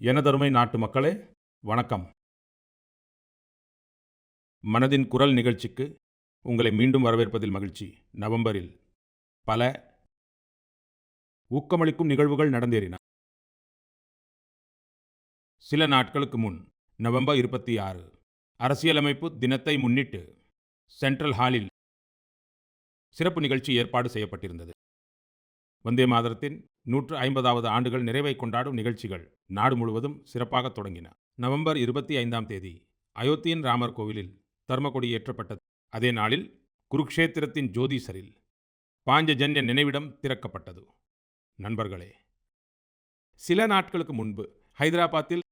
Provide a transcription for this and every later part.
எனதருமை நாட்டு மக்களே, வணக்கம். மனதின் குரல் நிகழ்ச்சிக்கு உங்களை மீண்டும் வரவேற்பதில் மகிழ்ச்சி. நவம்பரில் பல ஊக்கமளிக்கும் நிகழ்வுகள் நடந்தேறின. சில நாட்களுக்கு முன் நவம்பர் 26 அரசியலமைப்பு தினத்தை முன்னிட்டு சென்ட்ரல் ஹாலில் சிறப்பு நிகழ்ச்சி ஏற்பாடு செய்யப்பட்டிருந்தது. வந்தே மாதரத்தின் 150வது ஆண்டுகள் நிறைவை கொண்டாடும் நிகழ்ச்சிகள் நாடு முழுவதும் சிறப்பாக தொடங்கின. நவம்பர் 25ஆம் தேதி அயோத்தியின் ராமர் கோவிலில் தர்மகொடி ஏற்றப்பட்டது. அதே நாளில் குருக்ஷேத்திரத்தின் ஜோதிசரில் பாஞ்சஜன்ய நினைவிடம் திறக்கப்பட்டது. நண்பர்களே, சில நாட்களுக்கு முன்பு ஹைதராபாத்தில்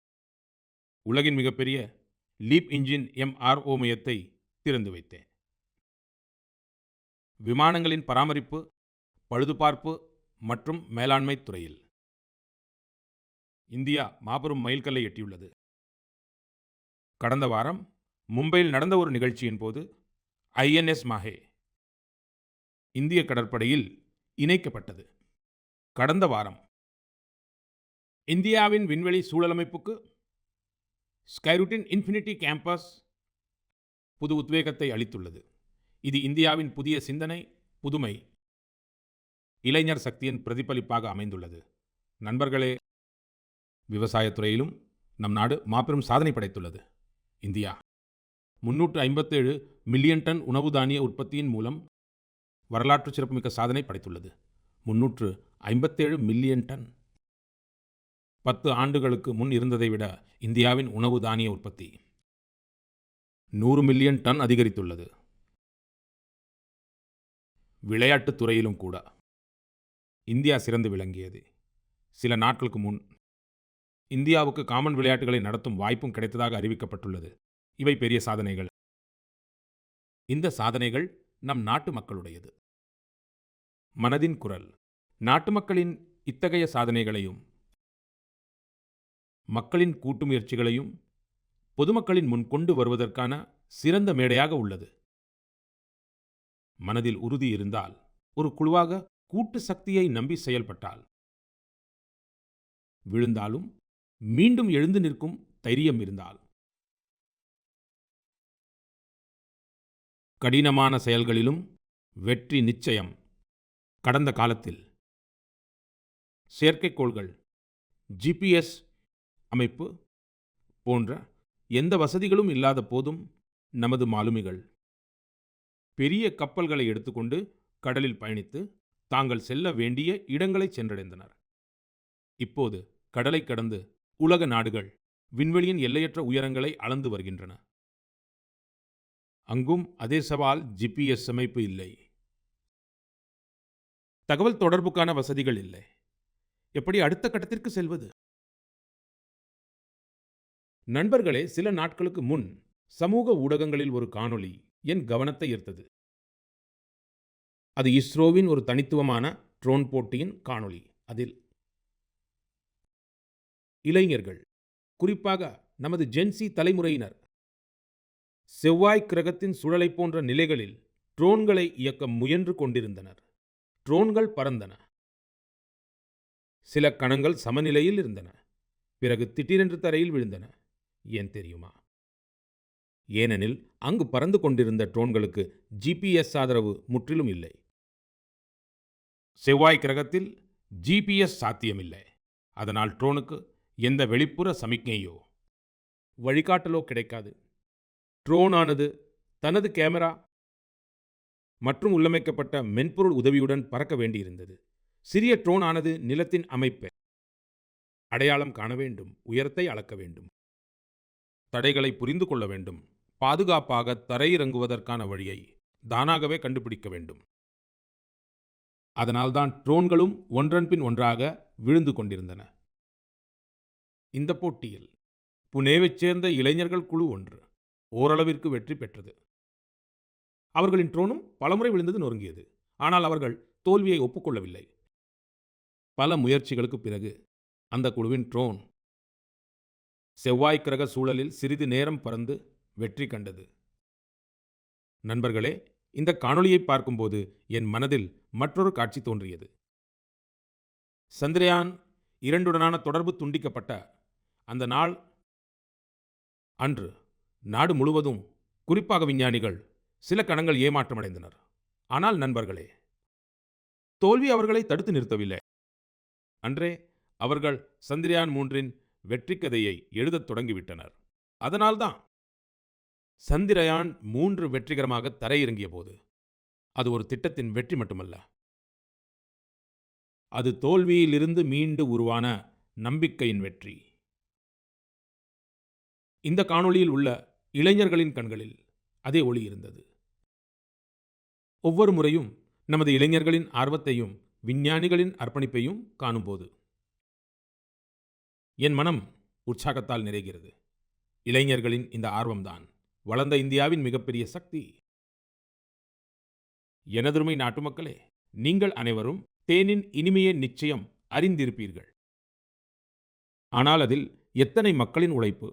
உலகின் மிகப்பெரிய லீப் இன்ஜின் MRO மையத்தை திறந்து வைத்தேன். விமானங்களின் பராமரிப்பு, பழுதுபார்ப்பு மற்றும் மேலாண்மை துறையில் இந்தியா மாபெரும் மைல்கல்லை எட்டியுள்ளது. கடந்த வாரம் மும்பையில் நடந்த ஒரு நிகழ்ச்சியின் போது INS மாஹே இந்திய கடற்படையில் இணைக்கப்பட்டது. கடந்த வாரம் இந்தியாவின் விண்வெளி சூழலமைப்புக்கு ஸ்கைரூட்டின் இன்ஃபினிட்டி கேம்பஸ் புது உத்வேகத்தை அளித்துள்ளது. இது இந்தியாவின் புதிய சிந்தனை, புதுமை, இளைஞர் சக்தியின் பிரதிபலிப்பாக அமைந்துள்ளது. நண்பர்களே, விவசாயத்துறையிலும் நம் நாடு மாபெரும் சாதனை படைத்துள்ளது. இந்தியா 357 மில்லியன் டன் உணவு தானிய உற்பத்தியின் மூலம் வரலாற்று சிறப்புமிக்க சாதனை படைத்துள்ளது. 357 மில்லியன் டன். 10 ஆண்டுகளுக்கு முன் இருந்ததை விட இந்தியாவின் உணவு தானிய உற்பத்தி 100 மில்லியன் டன் அதிகரித்துள்ளது. விளையாட்டுத் துறையிலும் கூட இந்தியா சிறந்து விளங்கியது. சில நாட்களுக்கு முன் இந்தியாவுக்கு காமன் விளையாட்டுகளை நடத்தும் வாய்ப்பும் கிடைத்ததாக அறிவிக்கப்பட்டுள்ளது. இவை பெரிய சாதனைகள். இந்த சாதனைகள் நம் நாட்டு மக்களுடையது. மனதின் குரல் நாட்டு மக்களின் இத்தகைய சாதனைகளையும் மக்களின் கூட்டு முயற்சிகளையும் பொதுமக்களின் முன் கொண்டு வருவதற்கான சிறந்த மேடையாக உள்ளது. மனதில் உறுதி இருந்தால், ஒரு குழுவாக கூட்டு சக்தியை நம்பி செயல்பட்டால், விழுந்தாலும் மீண்டும் எழுந்து நிற்கும் தைரியம் இருந்தால், கடினமான செயல்களிலும் வெற்றி நிச்சயம். கடந்த காலத்தில் செயற்கைக்கோள்கள், GPS அமைப்பு போன்ற எந்த வசதிகளும் இல்லாத போதும் நமது மாலுமிகள் பெரிய கப்பல்களை எடுத்துக்கொண்டு கடலில் பயணித்து தாங்கள் செல்ல வேண்டிய இடங்களை சென்றடைந்தனர். இப்போது கடலை கடந்து உலக நாடுகள் விண்வெளியின் எல்லையற்ற உயரங்களை அளந்து வருகின்றன. அங்கும் அதே சவால், GPS அமைப்பு இல்லை. தகவல் தொடர்புக்கான வசதிகள் இல்லை. எப்படி அடுத்த கட்டத்திற்கு செல்வது? நண்பர்களே, சில நாட்களுக்கு முன் சமூக ஊடகங்களில் ஒரு காணொளி என் கவனத்தை ஈர்த்தது. அது இஸ்ரோவின் ஒரு தனித்துவமான ட்ரோன் போட்டியின் காணொளி. அதில் இளைஞர்கள், குறிப்பாக நமது ஜென்சி தலைமுறையினர், செவ்வாய் கிரகத்தின் சுழலை போன்ற நிலைகளில் ட்ரோன்களை இயக்க முயன்று கொண்டிருந்தனர். ட்ரோன்கள் பறந்தன. சில கணங்கள் சமநிலையில் இருந்தன. பிறகு திடீரென்று தரையில் விழுந்தன. ஏன் தெரியுமா? ஏனெனில் அங்கு பறந்து கொண்டிருந்த ட்ரோன்களுக்கு GPS ஆதரவு முற்றிலும் இல்லை. செவ்வாய் கிரகத்தில் GPS சாத்தியமில்லை. அதனால் ட்ரோனுக்கு எந்த வெளிப்புற சமிக்ஞையோ வழிகாட்டலோ கிடைக்காது. ட்ரோனானது தனது கேமரா மற்றும் உள்ளமைக்கப்பட்ட மென்பொருள் உதவியுடன் பறக்க வேண்டியிருந்தது. சிறிய ட்ரோன் ஆனது நிலத்தின் அமைப்பை அடையாளம் காண வேண்டும், உயரத்தை அளக்க வேண்டும், தடைகளை புரிந்து கொள்ள வேண்டும், பாதுகாப்பாக தரையிறங்குவதற்கான வழியை தானாகவே கண்டுபிடிக்க வேண்டும். அதனால்தான் ட்ரோன்களும் ஒன்றன் பின் ஒன்றாக விழுந்து கொண்டிருந்தன. இந்த போட்டியில் புனேவைச் சேர்ந்த இளைஞர்கள் குழு ஒன்று ஓரளவிற்கு வெற்றி பெற்றது. அவர்களின் ட்ரோனும் பலமுறை விழுந்தது, நொறுங்கியது. ஆனால் அவர்கள் தோல்வியை ஒப்புக்கொள்ளவில்லை. பல முயற்சிகளுக்கு பிறகு அந்த குழுவின் ட்ரோன் செவ்வாய் கிரக சூழலில் சிறிது நேரம் பறந்து வெற்றி கண்டது. நண்பர்களே, இந்த காணொளியை பார்க்கும்போது என் மனதில் மற்றொரு காட்சி தோன்றியது. சந்திரயான் 2உடனான தொடர்பு துண்டிக்கப்பட்ட அந்த நாள் அன்று நாடு முழுவதும், குறிப்பாக விஞ்ஞானிகள், சில கணங்கள் ஏமாற்றமடைந்தனர். ஆனால் நண்பர்களே, தோல்வி அவர்களை தடுத்து நிறுத்தவில்லை. அன்றே அவர்கள் சந்திரயான் 3இன் வெற்றி கதையை எழுதத் தொடங்கிவிட்டனர். அதனால்தான் சந்திரயான் 3 வெற்றிகரமாக தரையிறங்கிய போது அது ஒரு திட்டத்தின் வெற்றி மட்டுமல்ல, அது தோல்வியிலிருந்து மீண்டு உருவான நம்பிக்கையின் வெற்றி. இந்த காணொளியில் உள்ள இளைஞர்களின் கண்களில் அதே ஒளி இருந்தது. ஒவ்வொரு முறையும் நமது இளைஞர்களின் ஆர்வத்தையும் விஞ்ஞானிகளின் அர்ப்பணிப்பையும் காணும்போது என் மனம் உற்சாகத்தால் நிறைகிறது. இளைஞர்களின் இந்த ஆர்வம்தான் வளர்ந்த இந்தியாவின் மிகப்பெரிய சக்தி. எனதருமை நாட்டுமக்களே, நீங்கள் அனைவரும் தேனின் இனிமையை நிச்சயம் அறிந்திருப்பீர்கள். ஆனால் அதில் எத்தனை மக்களின் உழைப்பு,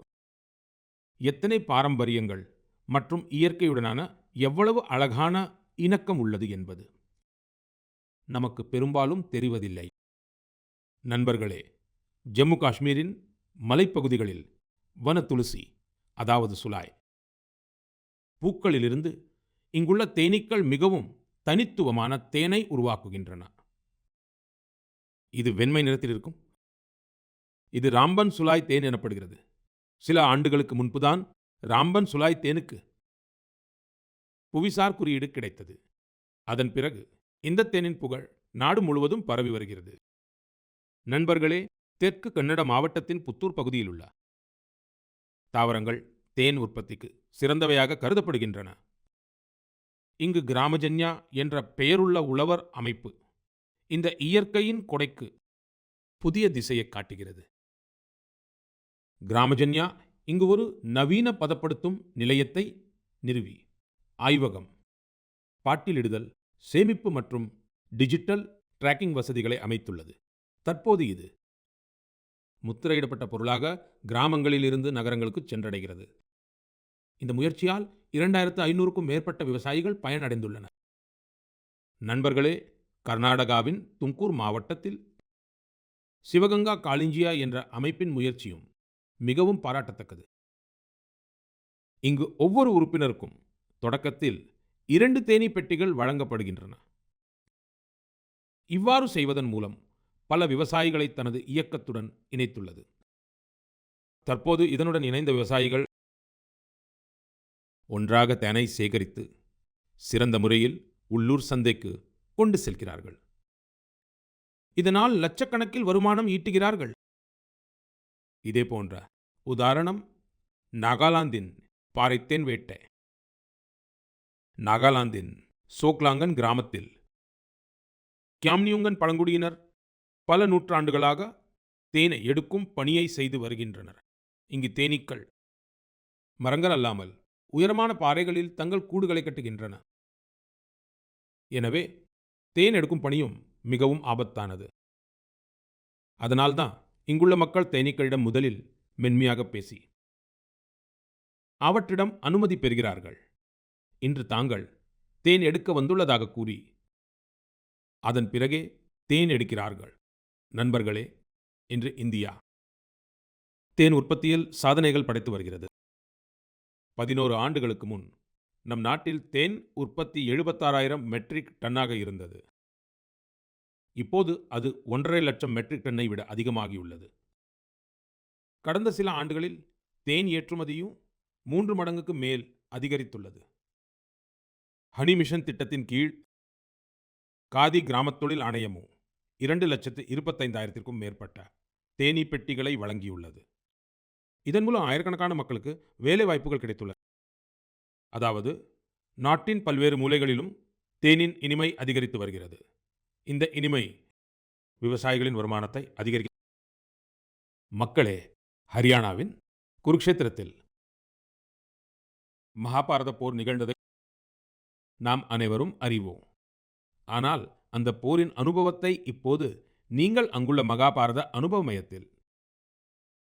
எத்தனை பாரம்பரியங்கள் மற்றும் இயற்கையுடனான எவ்வளவு அழகான இணக்கம் உள்ளது என்பது நமக்கு பெரும்பாலும் தெரிவதில்லை. நண்பர்களே, ஜம்மு காஷ்மீரின் மலைப்பகுதிகளில் வன துளசி, அதாவது சுலாய் பூக்களிலிருந்து இங்குள்ள தேனீக்கள் மிகவும் தனித்துவமான தேனை உருவாக்குகின்றன. இது வெண்மை நிறத்தில் இருக்கும். இது ராம்பன் சுலாய் தேன் எனப்படுகிறது. சில ஆண்டுகளுக்கு முன்புதான் ராம்பன் சுலாய் தேனுக்கு புவிசார் குறியீடு கிடைத்தது. அதன் பிறகு இந்த தேனின் புகழ் நாடு முழுவதும் பரவி வருகிறது. நண்பர்களே, தெற்கு கன்னட மாவட்டத்தின் புத்தூர் பகுதியில் உள்ள தாவரங்கள் தேன் உற்பத்திக்கு சிறந்தவையாக கருதப்படுகின்றன. இங்கு கிராமஜன்யா என்ற பெயருள்ள உழவர் அமைப்பு இந்த இயற்கையின் கொடைக்கு புதிய திசையை காட்டுகிறது. கிராமஜன்யா இங்கு ஒரு நவீன பதப்படுத்தும் நிலையத்தை நிறுவி ஆய்வகம், பாட்டிலிடுதல், சேமிப்பு மற்றும் டிஜிட்டல் டிராக்கிங் வசதிகளை அமைத்துள்ளது. தற்போது இது முத்திரையிடப்பட்ட பொருளாக கிராமங்களில் இருந்து நகரங்களுக்கு சென்றடைகிறது. இந்த முயற்சியால் 2500க்கும் மேற்பட்ட விவசாயிகள் பயனடைந்துள்ளனர். நண்பர்களே, கர்நாடகாவின் தும்கூர் மாவட்டத்தில் சிவகங்கா காளிஞ்சியா என்ற அமைப்பின் முயற்சியும் மிகவும் பாராட்டத்தக்கது. இங்கு ஒவ்வொரு உறுப்பினருக்கும் தொடக்கத்தில் 2 தேனீ பெட்டிகள் வழங்கப்படுகின்றன. இவ்வாறு செய்வதன் மூலம் பல விவசாயிகளை தனது இயக்கத்துடன் இணைத்துள்ளது. தற்போது இதனுடன் இணைந்த விவசாயிகள் ஒன்றாக தேனை சேகரித்து சிறந்த முறையில் உள்ளூர் சந்தைக்கு கொண்டு செல்கிறார்கள். இதனால் லட்சக்கணக்கில் வருமானம் ஈட்டுகிறார்கள். இதே போன்ற உதாரணம் நாகாலாந்தின் பாறைத்தேன் வேட்டை. நாகாலாந்தின் சோக்லாங்கன் கிராமத்தில் கியாம்னியுங்கன் பழங்குடியினர் பல நூற்றாண்டுகளாக தேனை எடுக்கும் பணியை செய்து வருகின்றனர். இங்கு தேனீக்கள் மரங்கள் அல்லாமல் உயரமான பாறைகளில் தங்கள் கூடுகளை கட்டுகின்றன. எனவே தேன் எடுக்கும் பணியும் மிகவும் ஆபத்தானது. அதனால்தான் இங்குள்ள மக்கள் தேனீக்களிடம் முதலில் மென்மையாக பேசி அவற்றிடம் அனுமதி பெறுகிறார்கள். இன்று தாங்கள் தேன் எடுக்க வந்துள்ளதாக கூறி அதன் பிறகே தேன் எடுக்கிறார்கள். நண்பர்களே, இன்று இந்தியா தேன் உற்பத்தியில் சாதனைகள் படைத்து வருகிறது. 11 ஆண்டுகளுக்கு முன் நம் நாட்டில் தேன் உற்பத்தி 76,000 மெட்ரிக் டன்னாக இருந்தது. இப்போது அது 1,50,000 லட்சம் மெட்ரிக் டன்னை விட அதிகமாகியுள்ளது. கடந்த சில ஆண்டுகளில் தேன் ஏற்றுமதியும் 3 மடங்குக்கு மேல் அதிகரித்துள்ளது. ஹனி மிஷன் திட்டத்தின் கீழ் காதி கிராமத் தொழில் ஆணையமும் 2,25,000க்கும் மேற்பட்ட தேனீ பெட்டிகளை வழங்கியுள்ளது. இதன் மூலம் ஆயிரக்கணக்கான மக்களுக்கு வேலை வாய்ப்புகள் கிடைத்துள்ளன. அதாவது நாட்டின் பல்வேறு மூலைகளிலும் தேனின் இனிமை அதிகரித்து வருகிறது. இந்த இனிமை விவசாயிகளின் வருமானத்தை அதிகரிக்க. மக்களே, ஹரியானாவின் குருக்ஷேத்திரத்தில் மகாபாரத போர் நிகழ்ந்ததை நாம் அனைவரும் அறிவோம். ஆனால் அந்த போரின் அனுபவத்தை இப்போது நீங்கள் அங்குள்ள மகாபாரத அனுபவ மையத்தில்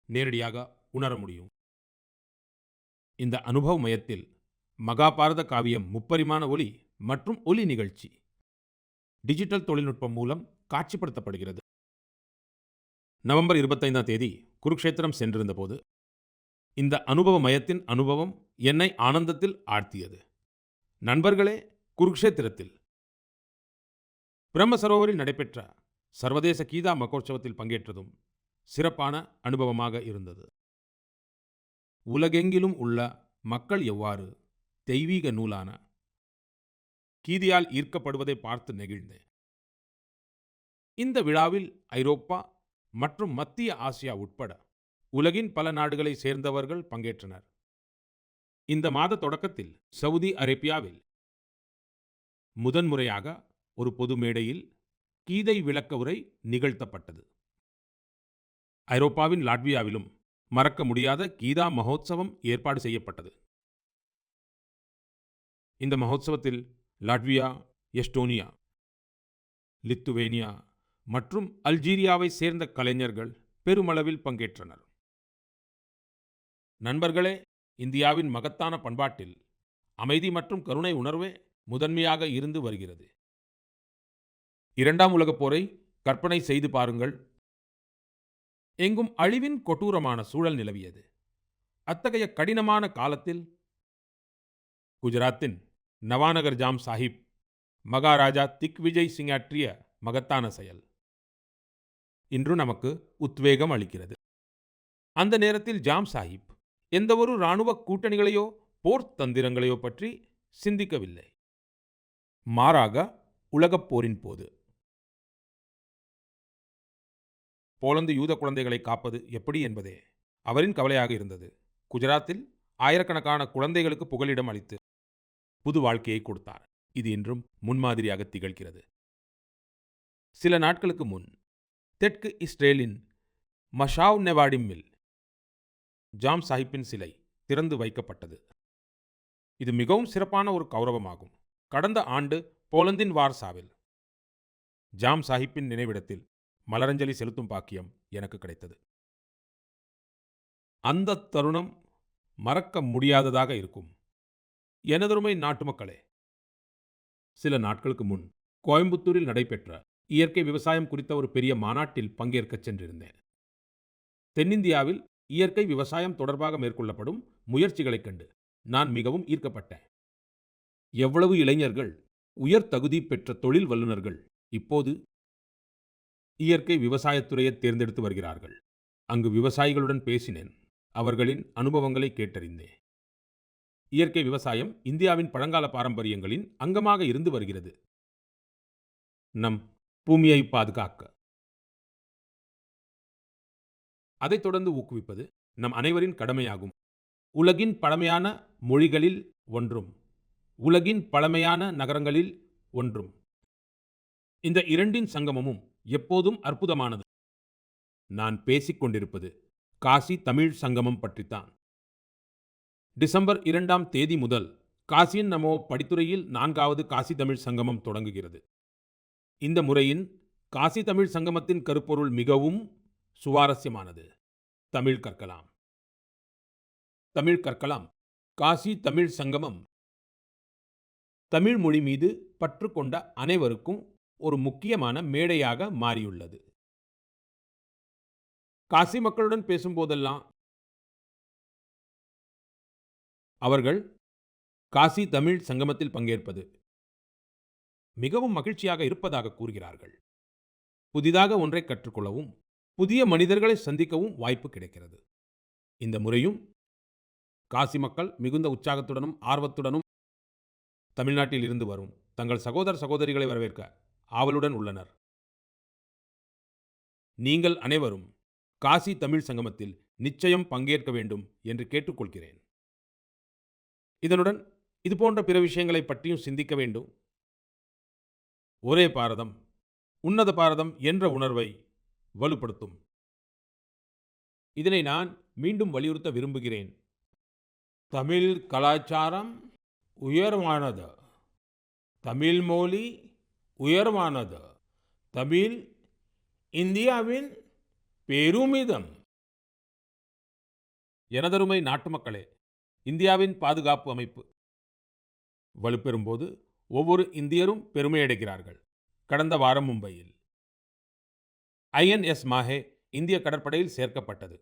நேரடியாக உணர முடியும். இந்த அனுபவ மையத்தில் மகாபாரத காவியம் முப்பரிமாண ஒலி மற்றும் ஒலி நிகழ்ச்சி டிஜிட்டல் தொழில்நுட்பம் மூலம் காட்சிப்படுத்தப்படுகிறது. நவம்பர் 25ஆம் தேதி குருக்ஷேத்திரம் சென்றிருந்தபோது இந்த அனுபவ மயத்தின் அனுபவம் என்னை ஆனந்தத்தில் ஆழ்த்தியது. நண்பர்களே, குருக்ஷேத்திரத்தில் பிரம்ம சரோவரில் நடைபெற்ற சர்வதேச கீதா மகோற்சவத்தில் பங்கேற்றதும் சிறப்பான அனுபவமாக இருந்தது. உலகெங்கிலும் உள்ள மக்கள் எவ்வாறு தெய்வீக நூலான கீதையால் ஈர்க்கப்படுவதை பார்த்து நெகிழ்ந்தேன். இந்த விழாவில் ஐரோப்பா மற்றும் மத்திய ஆசியா உட்பட உலகின் பல நாடுகளை சேர்ந்தவர்கள் பங்கேற்றனர். இந்த மாத தொடக்கத்தில் சவுதி அரேபியாவில் முதன்முறையாக ஒரு பொது மேடையில் கீதை விளக்க உரை நிகழ்த்தப்பட்டது. ஐரோப்பாவின் லாட்வியாவிலும் மறக்க முடியாத கீதா மகோத்சவம் ஏற்பாடு செய்யப்பட்டது. இந்த மகோத்சவத்தில் லாட்வியா, எஸ்டோனியா, லித்துவேனியா மற்றும் அல்ஜீரியாவை சேர்ந்த கலைஞர்கள் பெருமளவில் பங்கேற்றனர். நண்பர்களே, இந்தியாவின் மகத்தான பண்பாட்டில் அமைதி மற்றும் கருணை உணர்வே முதன்மையாக இருந்து வருகிறது. 2ஆம் உலகப் போரை கற்பனை செய்து பாருங்கள். எங்கும் அழிவின் கொடூரமான சூழல் நிலவியது. அத்தகைய கடினமான காலத்தில் குஜராத்தின் நவாநகர் ஜாம் சாஹிப் மகாராஜா திக்விஜய் சிங் ஆற்றிய மகத்தான செயல் இன்று நமக்கு உத்வேகம் அளிக்கிறது. அந்த நேரத்தில் ஜாம் சாஹிப் எந்தவொரு இராணுவ கூட்டணிகளையோ போர் தந்திரங்களையோ பற்றி சிந்திக்கவில்லை. மாறாக உலகப் போரின் போது போலந்து யூத குழந்தைகளை காப்பது எப்படி என்பதே அவரின் கவலையாக இருந்தது. குஜராத்தில் ஆயிரக்கணக்கான குழந்தைகளுக்கு புகலிடம் அளித்து புது வாழ்க்கையை கொடுத்தார். இது இன்றும் முன்மாதிரியாக திகழ்கிறது. சில நாட்களுக்கு முன் தெற்கு இஸ்ரேலின் மஷாவ் நெவாடிமில் ஜாம் சாஹிப்பின் சிலை திறந்து வைக்கப்பட்டது. இது மிகவும் சிறப்பான ஒரு கௌரவமாகும். கடந்த ஆண்டு போலந்தின் வார்சாவில் ஜாம் சாஹிப்பின் நினைவிடத்தில் மலரஞ்சலி செலுத்தும் பாக்கியம் எனக்கு கிடைத்தது. அந்த தருணம் மறக்க முடியாததாக இருக்கும். எனதருமை நாட்டு மக்களே, சில நாட்களுக்கு முன் கோயம்புத்தூரில் நடைபெற்ற இயற்கை விவசாயம் குறித்த ஒரு பெரிய மாநாட்டில் பங்கேற்க சென்றிருந்தேன். தென்னிந்தியாவில் இயற்கை விவசாயம் தொடர்பாக மேற்கொள்ளப்படும் முயற்சிகளைக் கண்டு நான் மிகவும் ஈர்க்கப்பட்டேன். எவ்வளவு இளைஞர்கள், உயர் தகுதி பெற்ற தொழில் வல்லுநர்கள் இப்போது இயற்கை விவசாயத்துறையை தேர்ந்தெடுத்து வருகிறார்கள். அங்கு விவசாயிகளுடன் பேசினேன். அவர்களின் அனுபவங்களை கேட்டறிந்தேன். இயற்கை விவசாயம் இந்தியாவின் பழங்கால பாரம்பரியங்களின் அங்கமாக இருந்து வருகிறது. நம் பூமியை பாதுகாக்க, அதைத் தொடர்ந்து ஊக்குவிப்பது நம் அனைவரின் கடமையாகும். உலகின் பழமையான மொழிகளில் ஒன்றும் உலகின் பழமையான நகரங்களில் ஒன்றும் இந்த இரண்டின் சங்கமமும் எப்போதும் அற்புதமானது. நான் பேசிக் கொண்டிருப்பது காசி தமிழ் சங்கமம் பற்றித்தான். டிசம்பர் 2ஆம் தேதி முதல் காசியின் நமோ படித்துறையில் 4வது காசி தமிழ் சங்கமம் தொடங்குகிறது. இந்த முறையின் காசி தமிழ் சங்கமத்தின் கருப்பொருள் மிகவும் சுவாரஸ்யமானது. தமிழ் கற்கலாம். தமிழ் கற்கலாம். காசி தமிழ் சங்கமம் தமிழ் மொழி மீது பற்று கொண்ட அனைவருக்கும் ஒரு முக்கியமான மேடையாக மாறியுள்ளது. காசி மக்களுடன் பேசும்போதெல்லாம் அவர்கள் காசி தமிழ் சங்கமத்தில் பங்கேற்பது மிகவும் மகிழ்ச்சியாக இருப்பதாக கூறுகிறார்கள். புதிதாக ஒன்றை கற்றுக்கொள்ளவும் புதிய மனிதர்களை சந்திக்கவும் வாய்ப்பு கிடைக்கிறது. இந்த முறையும் காசி மக்கள் மிகுந்த உற்சாகத்துடனும் ஆர்வத்துடனும் தமிழ்நாட்டில் இருந்து வரும் தங்கள் சகோதர சகோதரிகளை வரவேற்க ஆவலுடன் உள்ளனர். நீங்கள் அனைவரும் காசி தமிழ் சங்கமத்தில் நிச்சயம் பங்கேற்க வேண்டும் என்று கேட்டுக்கொள்கிறேன். இதனுடன் இதுபோன்ற பிற விஷயங்களை பற்றியும் சிந்திக்க வேண்டும். ஒரே பாரதம், உன்னத பாரதம் என்ற உணர்வை வலுப்படுத்தும். இதனை நான் மீண்டும் வலியுறுத்த விரும்புகிறேன். தமிழ் கலாச்சாரம் உயர்வானது. தமிழ் மொழி உயர்வானது. தமிழ் இந்தியாவின் பெருமிதம். எனதருமை நாட்டு மக்களே, இந்தியாவின் பாதுகாப்பு அமைப்பு வலுப்பெறும்போது ஒவ்வொரு இந்தியரும் பெருமையடைகிறார்கள். கடந்த வாரம் மும்பையில் INS மாஹே இந்திய கடற்படையில் சேர்க்கப்பட்டது.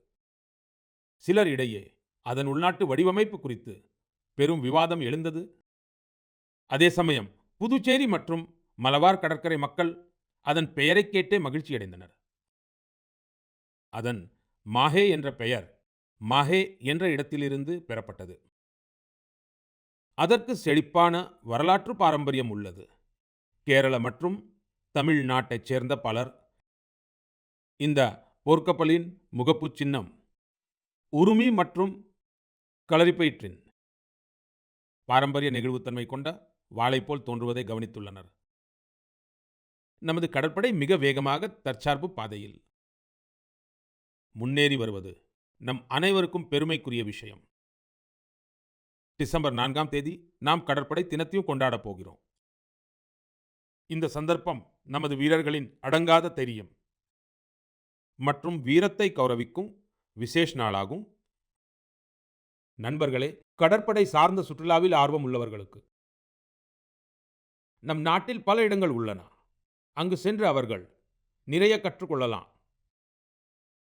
சிலர் இடையே அதன் உள்நாட்டு வடிவமைப்பு குறித்து பெரும் விவாதம் எழுந்தது. அதே சமயம் புதுச்சேரி மற்றும் மலபார் கடற்கரை மக்கள் அதன் பெயரைக் கேட்டே மகிழ்ச்சியடைந்தனர். அதன் மாஹே என்ற பெயர் மாஹே என்ற இடத்திலிருந்து பெறப்பட்டது. அதற்கு செழிப்பான வரலாற்று பாரம்பரியம் உள்ளது. கேரள மற்றும் தமிழ்நாட்டைச் சேர்ந்த பலர் இந்த போர்க்கப்பலின் முகப்புச் சின்னம் உருமி மற்றும் களரிப்பயிற்றின் பாரம்பரிய நெகிழ்வுத்தன்மை கொண்ட வாளை போல் தோன்றுவதை கவனித்துள்ளனர். நமது கடற்படை மிக வேகமாக தற்சார்பு பாதையில் முன்னேறி வருவது நம் அனைவருக்கும் பெருமைக்குரிய விஷயம். டிசம்பர் 4ஆம் தேதி நாம் கடற்படை தினத்தையும் கொண்டாடப் போகிறோம். இந்த சந்தர்ப்பம் நமது வீரர்களின் அடங்காத தைரியம் மற்றும் வீரத்தை கௌரவிக்கும் விசேஷ நாளாகும். நண்பர்களே, கடற்படை சார்ந்த சுற்றுலாவில் ஆர்வம் உள்ளவர்களுக்கு நம் நாட்டில் பல இடங்கள் உள்ளன. அங்கு சென்று அவர்கள் நிறைய கற்றுக்கொள்ளலாம்.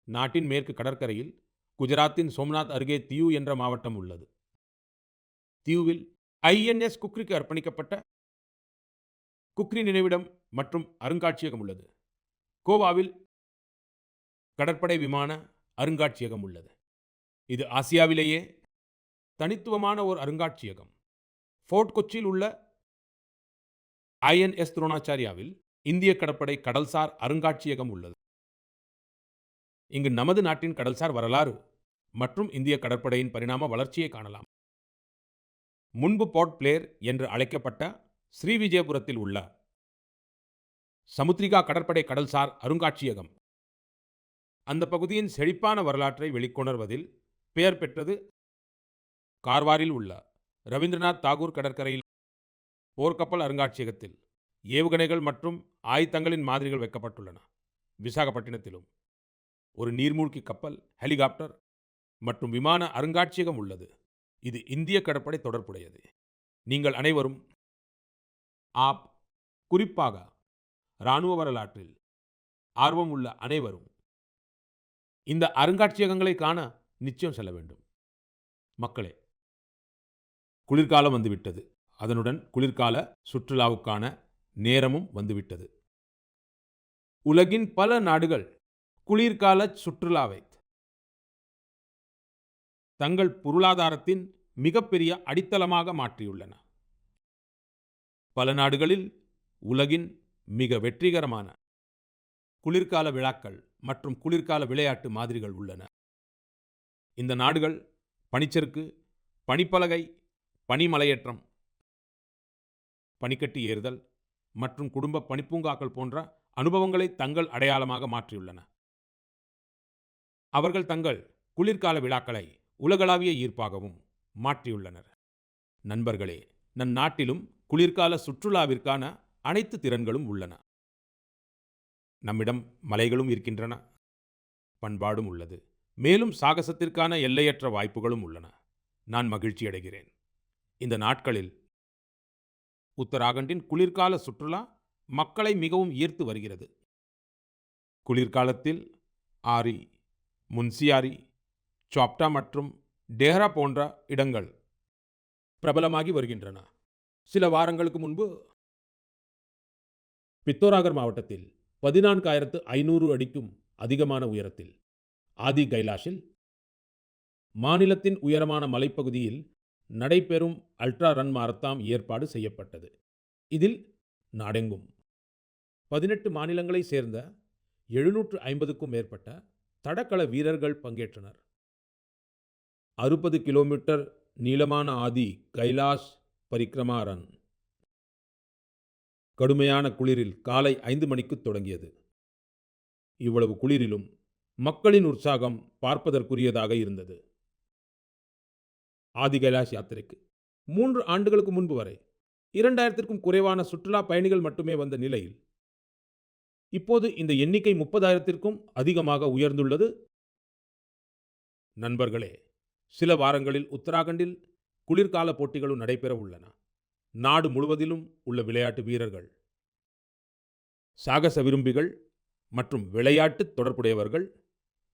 நாட்டின் மேற்கு கடற்கரையில் குஜராத்தின் சோம்நாத் அருகே தியூ என்ற மாவட்டம் உள்ளது. தியூவில் ஐஎன்எஸ் குக்ரிக்கு அர்ப்பணிக்கப்பட்ட குக்ரி நினைவிடம் மற்றும் அருங்காட்சியகம் உள்ளது. கோவாவில் கடற்படை விமான அருங்காட்சியகம் உள்ளது. இது ஆசியாவிலேயே தனித்துவமான ஒரு அருங்காட்சியகம். ஃபோர்ட் கொச்சியில் உள்ள ஐஎன்எஸ் துரோணாச்சாரியாவில் இந்திய கடற்படை கடல்சார் அருங்காட்சியகம் உள்ளது. இங்கு நமது நாட்டின் கடல்சார் வரலாறு மற்றும் இந்திய கடற்படையின் பரிணாம வளர்ச்சியை காணலாம். முன்பு போர்ட் பிளேர் என்று அழைக்கப்பட்ட ஸ்ரீவிஜயபுரத்தில் உள்ள சமுத்ரிகா கடற்படை கடல்சார் அருங்காட்சியகம் அந்த பகுதியின் செழிப்பான வரலாற்றை வெளிக்கொணர்வதில் பெயர் பெற்றது. கார்வாரில் உள்ள ரவீந்திரநாத் தாகூர் கடற்கரையில் போர்க்கப்பல் அருங்காட்சியகத்தில் ஏவுகணைகள் மற்றும் ஆயுதங்களின் மாதிரிகள் வைக்கப்பட்டுள்ளன. விசாகப்பட்டினத்திலும் ஒரு நீர்மூழ்கி கப்பல், ஹெலிகாப்டர் மற்றும் விமான அருங்காட்சியகம் உள்ளது. இது இந்திய கடற்படை தொடர்புடையது. நீங்கள் அனைவரும் குறிப்பாக இராணுவ வரலாற்றில் ஆர்வம் உள்ள அனைவரும் இந்த அருங்காட்சியகங்களை காண நிச்சயம் செல்ல வேண்டும். மக்களே, குளிர்காலம் வந்துவிட்டது. அதனுடன் குளிர்கால சுற்றுலாவுக்கான நேரமும் வந்துவிட்டது. உலகின் பல நாடுகள் குளிர்கால சுற்றுலாவை தங்கள் பொருளாதாரத்தின் மிகப்பெரிய அடித்தளமாக மாற்றியுள்ளன. பல நாடுகளில் உலகின் மிக வெற்றிகரமான குளிர்கால விழாக்கள் மற்றும் குளிர்கால விளையாட்டு மாதிரிகள் உள்ளன. இந்த நாடுகள் பனிச்சறுக்கு, பனிப்பலகை, பனிமலையேற்றம், பனிக்கட்டி ஏறுதல் மற்றும் குடும்ப பனிப்பூங்காக்கள் போன்ற அனுபவங்களை தங்கள் அடையாளமாக மாற்றியுள்ளன. அவர்கள் தங்கள் குளிர்கால விழாக்களை உலகளாவிய ஈர்ப்பாகவும் மாற்றியுள்ளனர். நண்பர்களே, நம் நாட்டிலும் குளிர்கால சுற்றுலாவிற்கான அனைத்து திறன்களும் உள்ளன. நம்மிடம் மலைகளும் இருக்கின்றன, பண்பாடும் உள்ளது. மேலும் சாகசத்திற்கான எல்லையற்ற வாய்ப்புகளும் உள்ளன. நான் மகிழ்ச்சி அடைகிறேன். இந்த நாட்களில் உத்தராகண்டின் குளிர்கால சுற்றுலா மக்களை மிகவும் ஈர்த்து வருகிறது. குளிர்காலத்தில் ஆரி, முன்சியாரி, சாப்டா மற்றும் டேஹ்ரா போன்ற இடங்கள் பிரபலமாகி வருகின்றன. சில வாரங்களுக்கு முன்பு பித்தோராகர் மாவட்டத்தில் 14,500 அடிக்கும் அதிகமான உயரத்தில் ஆதி கைலாஷில் மாநிலத்தின் உயரமான மலைப்பகுதியில் நடைபெறும் அல்ட்ரா ரன் மாரத்தான் ஏற்பாடு செய்யப்பட்டது. இதில் நாடெங்கும் 18 மாநிலங்களைச் சேர்ந்த 750க்கும் மேற்பட்ட தடகள வீரர்கள் பங்கேற்றனர். 60 கிலோமீட்டர் நீளமான ஆதி கைலாஷ் பரிக்ரமா ரன் கடுமையான குளிரில் காலை 5 மணிக்கு தொடங்கியது. இவ்வளவு குளிரிலும் மக்களின் உற்சாகம் பார்ப்பதற்குரியதாக இருந்தது. ஆதி கைலாஷ் யாத்திரைக்கு 3 ஆண்டுகளுக்கு முன்பு வரை 2000க்கும் குறைவான சுற்றுலா பயணிகள் மட்டுமே வந்த நிலையில் இப்போது இந்த எண்ணிக்கை 30,000க்கும் அதிகமாக உயர்ந்துள்ளது. நண்பர்களே, சில வாரங்களில் உத்தராகண்டில் குளிர்கால போட்டிகளும் நடைபெற உள்ளன. நாடு முழுவதிலும் உள்ள விளையாட்டு வீரர்கள், சாகச விரும்பிகள் மற்றும் விளையாட்டு தொடர்புடையவர்கள்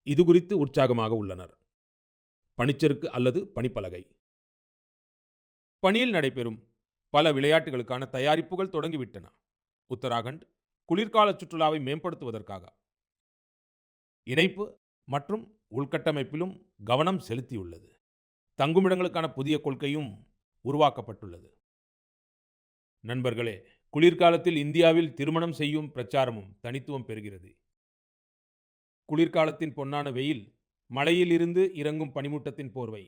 இது குறித்து உற்சாகமாக உள்ளனர். பனிச்சறுக்கு அல்லது பனிப்பலகை. பனியில் நடைபெறும் பல விளையாட்டுகளுக்கான தயாரிப்புகள் தொடங்கிவிட்டன. உத்தராகண்ட் குளிர்கால சுற்றுலாவை மேம்படுத்துவதற்காக இணைப்பு மற்றும் உள்கட்டமைப்பிலும் கவனம் செலுத்தியுள்ளது. தங்குமிடங்களுக்கான புதிய கொள்கையும் உருவாக்கப்பட்டுள்ளது. நண்பர்களே, குளிர்காலத்தில் இந்தியாவில் திருமணம் செய்யும் பிரச்சாரமும் தனித்துவம் பெறுகிறது. குளிர்காலத்தின் பொன்னான வெயில், மலையில் இருந்து இறங்கும் பனிமூட்டத்தின் போர்வை.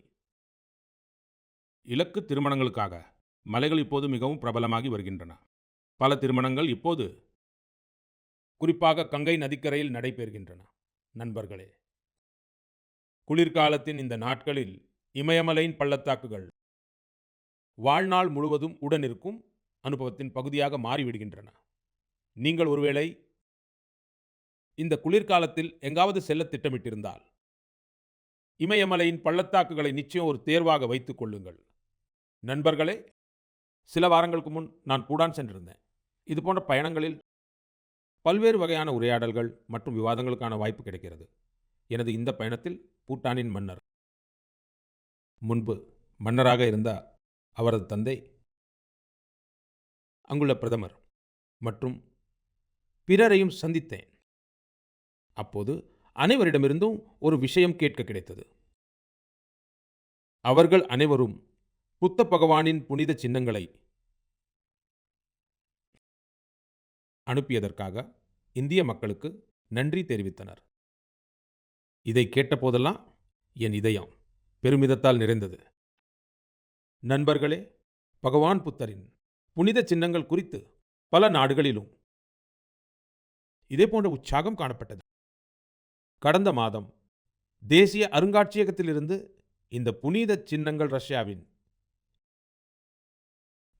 இலக்கு திருமணங்களுக்காக மலைகள் இப்போது மிகவும் பிரபலமாகி வருகின்றன. பல திருமணங்கள் இப்போது குறிப்பாக கங்கை நதிக்கரையில் நடைபெறுகின்றன. நண்பர்களே, குளிர்காலத்தின் இந்த நாட்களில் இமயமலையின் பள்ளத்தாக்குகள் வாழ்நாள் முழுவதும் உடனிருக்கும் அனுபவத்தின் பகுதியாக மாறிவிடுகின்றன. நீங்கள் ஒருவேளை இந்த குளிர்காலத்தில் எங்காவது செல்ல திட்டமிட்டிருந்தால் இமயமலையின் பள்ளத்தாக்குகளை நிச்சயம் ஒரு தேர்வாக வைத்துக் கொள்ளுங்கள். நண்பர்களே, சில வாரங்களுக்கு முன் நான் பூடான் சென்றிருந்தேன். இது போன்ற பயணங்களில் பல்வேறு வகையான உரையாடல்கள் மற்றும் விவாதங்களுக்கான வாய்ப்பு கிடைக்கிறது. எனது இந்த பயணத்தில் பூட்டானின் மன்னர், முன்பு மன்னராக இருந்த அவரது தந்தை, அங்குள்ள பிரதமர் மற்றும் பிறரையும் சந்தித்தேன். அப்போது அனைவரிடமிருந்தும் ஒரு விஷயம் கேட்க கிடைத்தது. அவர்கள் அனைவரும் புத்த பகவானின் புனித சின்னங்களை அனுப்பியதற்காக இந்திய மக்களுக்கு நன்றி தெரிவித்தனர். இதை கேட்டபோதெல்லாம் என் இதயம் பெருமிதத்தால் நிறைந்தது. நண்பர்களே, பகவான் புத்தரின் புனித சின்னங்கள் குறித்து பல நாடுகளிலும் இதேபோன்ற உற்சாகம் காணப்பட்டது. கடந்த மாதம் தேசிய அருங்காட்சியகத்திலிருந்து இந்த புனித சின்னங்கள் ரஷ்யாவின்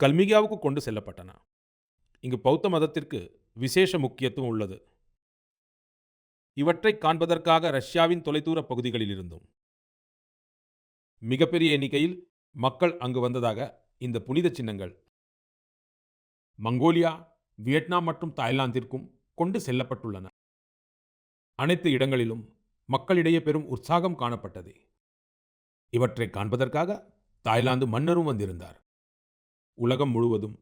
கல்மிகாவுக்கு கொண்டு செல்லப்பட்டன. இங்கு பௌத்த மதத்திற்கு விசேஷ முக்கியத்துவம் உள்ளது. இவற்றை காண்பதற்காக ரஷ்யாவின் தொலைதூர பகுதிகளில் இருந்தும் மிகப்பெரிய எண்ணிக்கையில் மக்கள் அங்கு வந்ததாக இந்த புனித சின்னங்கள் மங்கோலியா, வியட்நாம் மற்றும் தாய்லாந்திற்கும் கொண்டு செல்லப்பட்டுள்ளன. அனைத்து இடங்களிலும் மக்களிடையே பெரும் உற்சாகம் காணப்பட்டது. இவற்றை காண்பதற்காக தாய்லாந்து மன்னரும் வந்திருந்தார். உலகம் முழுவதும்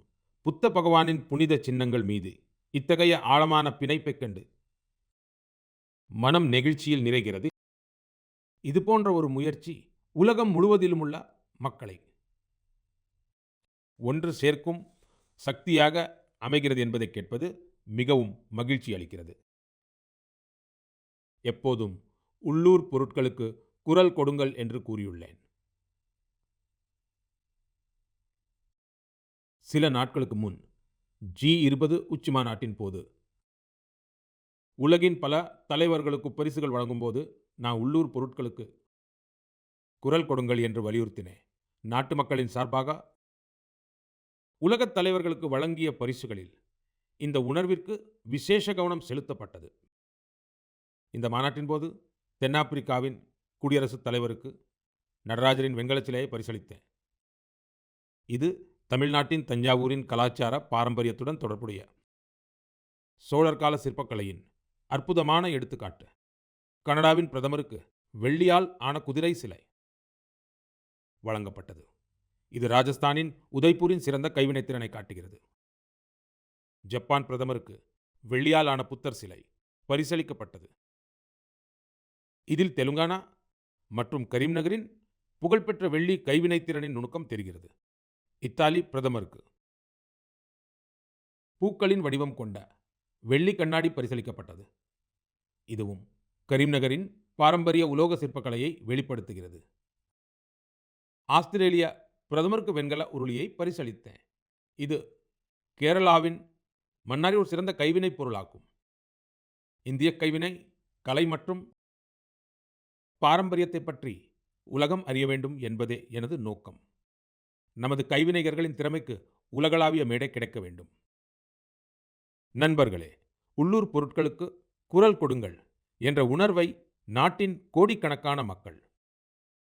புத்த பகவானின் புனித சின்னங்கள் மீது இத்தகைய ஆழமான பிணைப்பைக் கண்டு மனம் நெகிழ்ச்சியில் நிறைகிறது. இதுபோன்ற ஒரு முயற்சி உலகம் முழுவதிலும் உள்ள மக்களை ஒன்று சேர்க்கும் சக்தியாக அமைகிறது என்பதை கேட்பது மிகவும் மகிழ்ச்சி அளிக்கிறது. எப்போதும் உள்ளூர் பொருட்களுக்கு குரல் கொடுங்கள் என்று கூறியுள்ளேன். சில நாட்களுக்கு முன் G20 உச்சி மாநாட்டின் போது உலகின் பல தலைவர்களுக்கு பரிசுகள் வழங்கும்போது நான் உள்ளூர் பொருட்களுக்கு குரல் கொடுங்கள் என்று வலியுறுத்தினேன். நாட்டு மக்களின் சார்பாக உலகத் தலைவர்களுக்கு வழங்கிய பரிசுகளில் இந்த உணர்விற்கு விசேஷ கவனம் செலுத்தப்பட்டது. இந்த மாநாட்டின் போது தென்னாப்பிரிக்காவின் குடியரசுத் தலைவருக்கு நடராஜரின் வெண்கலச் சிலையை பரிசளித்தேன். இது தமிழ்நாட்டின் தஞ்சாவூரின் கலாச்சார பாரம்பரியத்துடன் தொடர்புடைய சோழர் கால சிற்பக்கலையின் அற்புதமான எடுத்துக்காட்டு. கனடாவின் பிரதமருக்கு வெள்ளியால் ஆன குதிரை சிலை வழங்கப்பட்டது. இது ராஜஸ்தானின் உதய்பூரின் சிறந்த கைவினைத்திறனை காட்டுகிறது. ஜப்பான் பிரதமருக்கு வெள்ளியால் ஆன புத்தர் சிலை பரிசளிக்கப்பட்டது. இதில் தெலுங்கானா மற்றும் கரீம்நகரின் புகழ்பெற்ற வெள்ளி கைவினைத்திறனின் நுணுக்கம் தெரிகிறது. இத்தாலி பிரதமருக்கு பூக்களின் வடிவம் கொண்ட வெள்ளி கண்ணாடி பரிசளிக்கப்பட்டது. இதுவும் கரீம்நகரின் பாரம்பரிய உலோக சிற்பக்கலையை வெளிப்படுத்துகிறது. ஆஸ்திரேலிய பிரதமருக்கு வெண்கல உருளியை பரிசளித்தேன். இது கேரளாவின் மன்னாரில் ஒரு சிறந்த கைவினைப் பொருளாகும். இந்திய கைவினை கலை மற்றும் பாரம்பரியத்தை பற்றி உலகம் அறிய வேண்டும் என்பதே எனது நோக்கம். நமது கைவினைஞர்களின் திறமைக்கு உலகளாவிய மேடை கிடைக்க வேண்டும். நண்பர்களே, உள்ளூர் பொருட்களுக்கு குரல் கொடுங்கள் என்ற உணர்வை நாட்டின் கோடிக்கணக்கான மக்கள்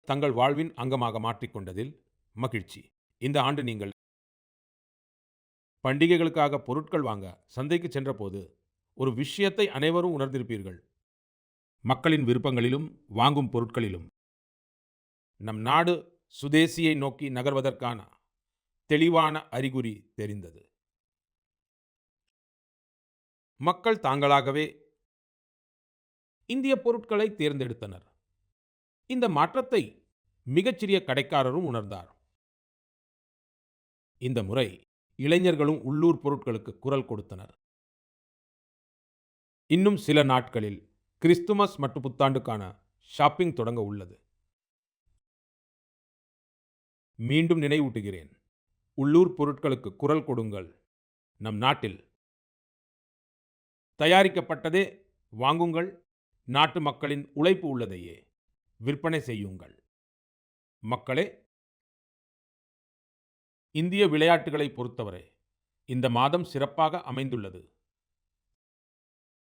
தங்கள் வாழ்வின் அங்கமாக மாற்றிக்கொண்டதில் மகிழ்ச்சி. இந்த ஆண்டு நீங்கள் பண்டிகைகளுக்காக பொருட்கள் வாங்க சந்தைக்கு சென்றபோது ஒரு விஷயத்தை அனைவரும் உணர்ந்திருப்பீர்கள். மக்களின் விருப்பங்களிலும் வாங்கும் பொருட்களிலும் நம் நாடு சுதேசியை நோக்கி நகர்வதற்கான தெளிவான அறிகுறி தெரிந்தது. மக்கள் தாங்களாகவே இந்திய பொருட்களை தேர்ந்தெடுத்தனர். இந்த மாற்றத்தை மிகச்சிறிய கடைக்காரரும் உணர்ந்தார். இந்த முறை இளைஞர்களும் உள்ளூர் பொருட்களுக்கு குரல் கொடுத்தனர். இன்னும் சில நாட்களில் கிறிஸ்துமஸ் மற்றும் புத்தாண்டுக்கான ஷாப்பிங் தொடங்க உள்ளது. மீண்டும் நினைவூட்டுகிறேன், உள்ளூர் பொருட்களுக்கு குரல் கொடுங்கள். நம் நாட்டில் தயாரிக்கப்பட்டதே வாங்குங்கள். நாட்டு மக்களின் உழைப்பு உள்ளதையே விற்பனை செய்யுங்கள். மக்களே, இந்திய விளையாட்டுகளை பொறுத்தவரை இந்த மாதம் சிறப்பாக அமைந்துள்ளது.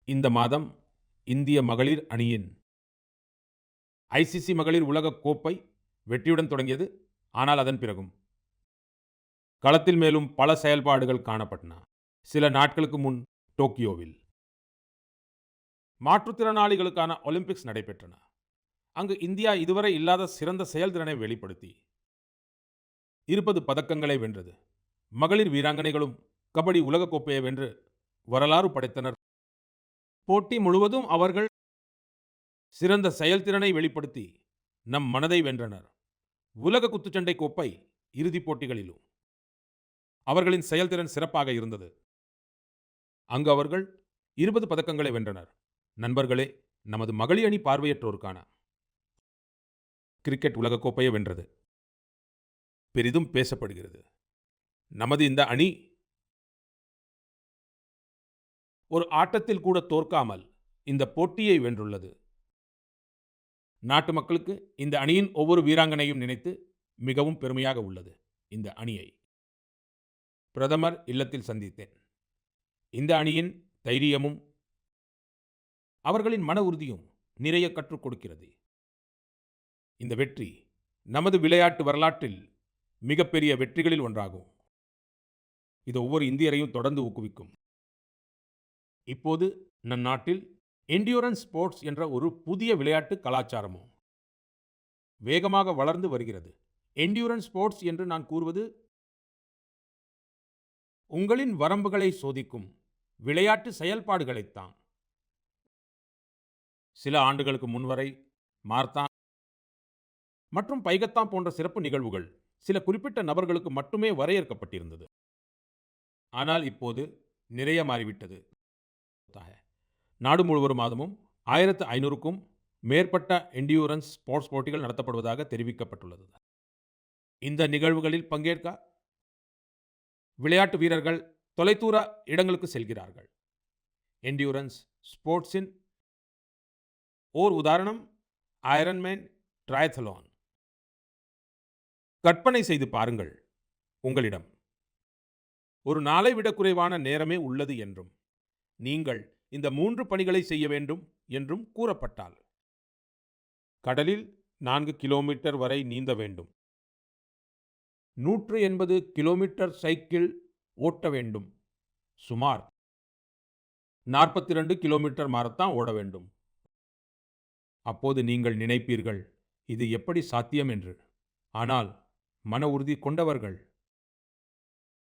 இந்த மாதம் இந்திய மகளிர் அணியின் ஐசிசி மகளிர் உலக கோப்பை வெற்றியுடன் தொடங்கியது. ஆனால் அதன் பிறகும் களத்தில் மேலும் பல செயல்பாடுகள் காணப்பட்டன. சில நாட்களுக்கு முன் டோக்கியோவில் மாற்றுத்திறனாளிகளுக்கான ஒலிம்பிக்ஸ் நடைபெற்றன. அங்கு இந்தியா இதுவரை இல்லாத சிறந்த செயல்திறனை வெளிப்படுத்தி 20 பதக்கங்களை வென்றது. மகளிர் வீராங்கனைகளும் கபடி உலகக்கோப்பையை வென்று வரலாறு படைத்தனர். போட்டி முழுவதும் அவர்கள் சிறந்த செயல்திறனை வெளிப்படுத்தி நம் மனதை வென்றனர். உலக குத்துச்சண்டை கோப்பை இறுதிப் போட்டிகளிலும் அவர்களின் செயல்திறன் சிறப்பாக இருந்தது. அங்கு அவர்கள் 20 பதக்கங்களை வென்றனர். நண்பர்களே, நமது மகளிர் அணி பார்வையற்றோருக்கான கிரிக்கெட் உலகக்கோப்பையை வென்றது. பெரிதும் பேசப்படுகிறது. நமது இந்த அணி ஒரு ஆட்டத்தில் கூட தோற்காமல் இந்த போட்டியை வென்றுள்ளது. நாட்டு மக்களுக்கு இந்த அணியின் ஒவ்வொரு வீராங்கனையும் நினைத்து மிகவும் பெருமையாக உள்ளது. இந்த அணியை பிரதமர் இல்லத்தில் சந்தித்தேன். இந்த அணியின் தைரியமும் அவர்களின் மன உறுதியும் நிறைய கற்றுக் கொடுக்கிறது. இந்த வெற்றி நமது விளையாட்டு வரலாற்றில் மிகப்பெரிய வெற்றிகளில் ஒன்றாகும். இது ஒவ்வொரு இந்தியரையும் தொடர்ந்து ஊக்குவிக்கும். இப்போது நம் நாட்டில் என்டியூரன்ஸ் ஸ்போர்ட்ஸ் என்ற ஒரு புதிய விளையாட்டு கலாச்சாரமும் வேகமாக வளர்ந்து வருகிறது. என்டியூரன்ஸ் ஸ்போர்ட்ஸ் என்று நான் கூறுவது உங்களின் வரம்புகளை சோதிக்கும் விளையாட்டு செயல்பாடுகளைத்தான். சில ஆண்டுகளுக்கு முன்வரை மார்த்தான் மற்றும் பைகத்தான் போன்ற சிறப்பு நிகழ்வுகள் சில குறிப்பிட்ட நபர்களுக்கு மட்டுமே வரையறுக்கப்பட்டிருந்தது. ஆனால் இப்போது நிறைய மாறிவிட்டது. நாடு முழுவதும் மாதமும் 1500க்கும் மேற்பட்ட என்டியூரன்ஸ் ஸ்போர்ட்ஸ் போட்டிகள் நடத்தப்படுவதாக தெரிவிக்கப்பட்டுள்ளது. இந்த நிகழ்வுகளில் பங்கேற்க விளையாட்டு வீரர்கள் தொலைதூர இடங்களுக்கு செல்கிறார்கள். என்டியூரன்ஸ் ஸ்போர்ட்ஸின் ஓர் உதாரணம் ஐரன்மேன் ட்ரையத்லான். கற்பனை செய்து பாருங்கள், உங்களிடம் ஒரு நாளை விட குறைவான நேரமே உள்ளது என்றும் நீங்கள் இந்த 3 பணிகளை செய்ய வேண்டும் என்றும் கூறப்பட்டால், கடலில் 4 கிலோமீட்டர் வரை நீந்த வேண்டும், 180 கிலோமீட்டர் சைக்கிள் ஓட்ட வேண்டும், சுமார் 42 கிலோமீட்டர் மாரத்தான் ஓட வேண்டும். அப்போது நீங்கள் நினைப்பீர்கள், இது எப்படி சாத்தியம் என்று. ஆனால் மன உறுதி கொண்டவர்கள்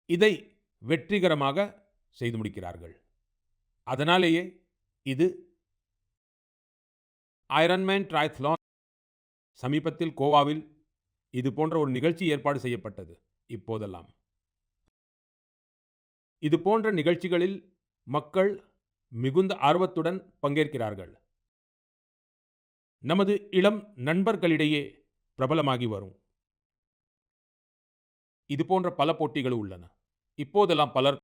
இதை வெற்றிகரமாக செய்து முடிக்கிறார்கள். அதனாலேயே இது ஐரன்மேன் ட்ரையத்லான். சமீபத்தில் கோவாவில் இது போன்ற ஒரு நிகழ்ச்சி ஏற்பாடு செய்யப்பட்டது. இப்போதெல்லாம் இது போன்ற நிகழ்ச்சிகளில் மக்கள் மிகுந்த ஆர்வத்துடன் பங்கேற்கிறார்கள். நமது இளம் நண்பர்களிடையே பிரபலமாகி வரும் இது போன்ற பல போட்டிகள் உள்ளன. இப்போதெல்லாம் பலர்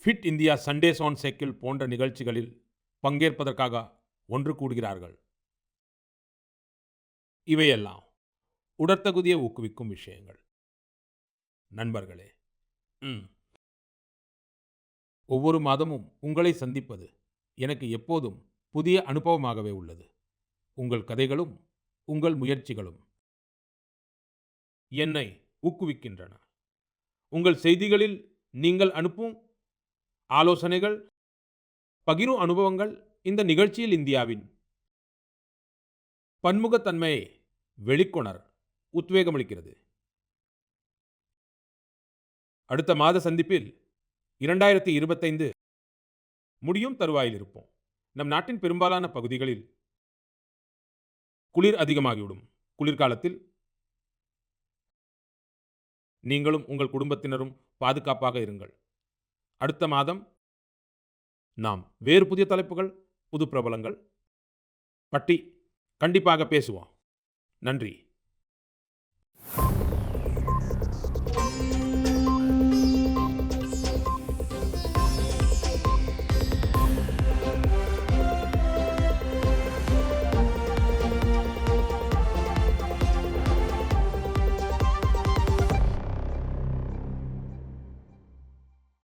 fit India Sundays on cycle போன்ற நிகழ்ச்சிகளில் பங்கேற்பதற்காக ஒன்று கூடுகிறார்கள். இவையெல்லாம் உடற்தகுதியை ஊக்குவிக்கும் விஷயங்கள். நண்பர்களே, ஒவ்வொரு மாதமும் உங்களை சந்திப்பது எனக்கு எப்போதும் புதிய அனுபவமாகவே உள்ளது. உங்கள் கதைகளும் உங்கள் முயற்சிகளும் என்னை ஊக்குவிக்கின்றன. உங்கள் செய்திகளில் நீங்கள் அனுப்பும் ஆலோசனைகள், பகிரும் அனுபவங்கள் இந்த நிகழ்ச்சியில் இந்தியாவின் பன்முகத்தன்மையை வெளிக்கொணர் உத்வேகமளிக்கிறது. அடுத்த மாத சந்திப்பில் 2025 முடியும் தருவாயில் இருப்போம். நம் நாட்டின் பெரும்பாலான பகுதிகளில் குளிர் அதிகமாகிவிடும். குளிர்காலத்தில் நீங்களும் உங்கள் குடும்பத்தினரும் பாதுகாப்பாக இருங்கள். அடுத்த மாதம் நாம் வேறு புதிய தலைப்புகள், புது பிரபலங்கள் பற்றி கண்டிப்பாக பேசுவோம். நன்றி.